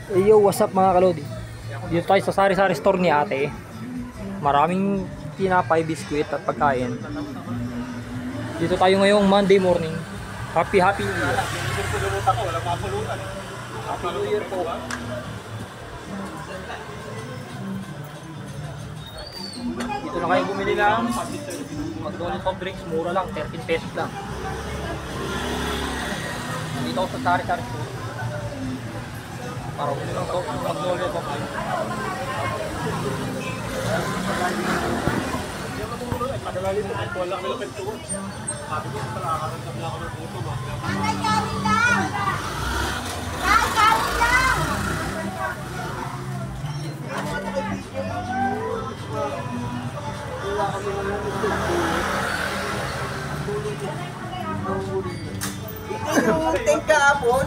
Yo, what's up mga kalodi? Dito tayo sa sari-sari store ni ate. Maraming tinapay, biskwit at pagkain. Dito tayo ngayong Monday morning. Happy New Year. Happy New Year po. Dito na kayo bumili lang. McDonald's soft drinks, mura lang, 13 pesos lang. Dito ako sa sari-sari store. Para bumili lang to, McDonald's soft drinks. Yung tank kahapon,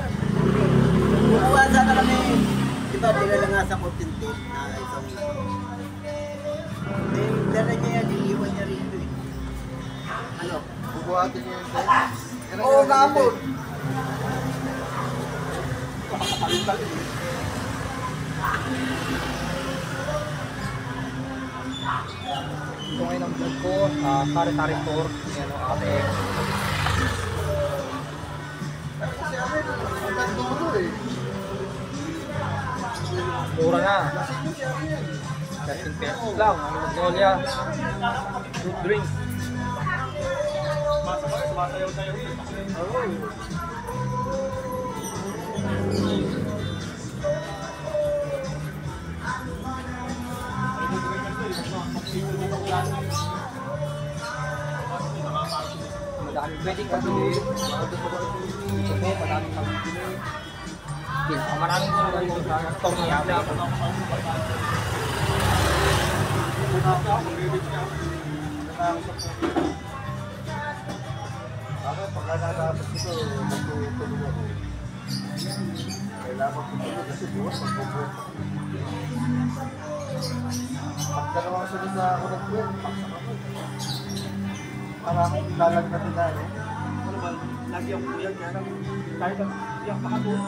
bukuha sana kami. Diba, dinala nga sa content tape na isang dala niya yan, iniwan niya rito eh. Ano? Bubuhatin niyo yung tank? Oo, kahapon. Ito ngayon ang vlog ko sa sari-sari store. Yan o ate. Kasi amin, ang dulo eh. Mura na. 13 pesos lang. Ang Magnolia. Fruit drink. Madaming pwedeng kabili. Ito po, madaming kabili. Maraming sulat yung sa store niya. Ako, pagka natapos ito, magtutulog ako. Kailangan magtutulog kasi buwas, magbubuhat ako. Pagka naman sunod na ako nag-buhat, paksak ako. Para akong lalag na tinali. Ano ba, lagi ang buyag yan. Kahit ang iyak makatulog.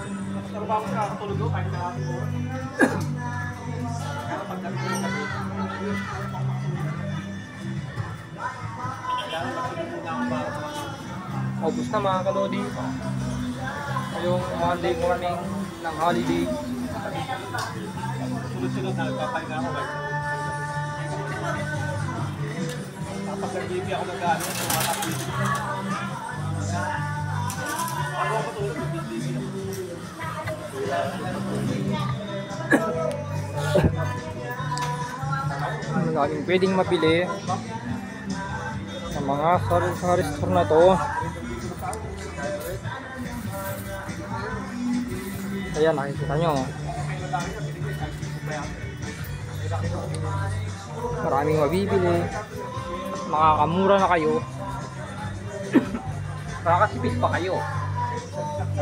Trabaho ko nakakatulog ko kahit nakakatulog ko. Kaya pagdating ko na Ubus na mga kalodi. Ngayong Monday morning ng holiday. sunod-sunod na nagpapahinga ako. Kapag nag-TV ako nag-ano, tumatapos. Ako ako tulog nag-TV ako. Ang daming pwedeng mapili sa mga sari-sari store na to. Ayan, nakikita nyo. Maraming mabibili. Makakamura na kayo. Makakasipis pa kayo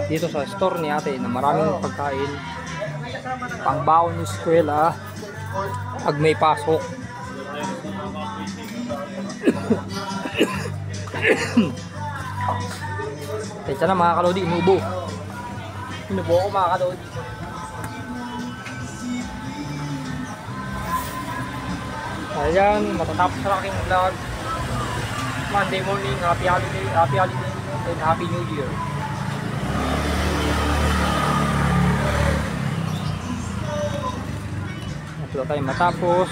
dito sa store ni ate na maraming pagkain, pangbaon ng eskwela pag may pasok. Kaya na mga kalodi, inubo ako mga kalodi. Ayan, matatapos na aking vlog. Monday morning, happy holiday and happy new year. Ito tayo matapos.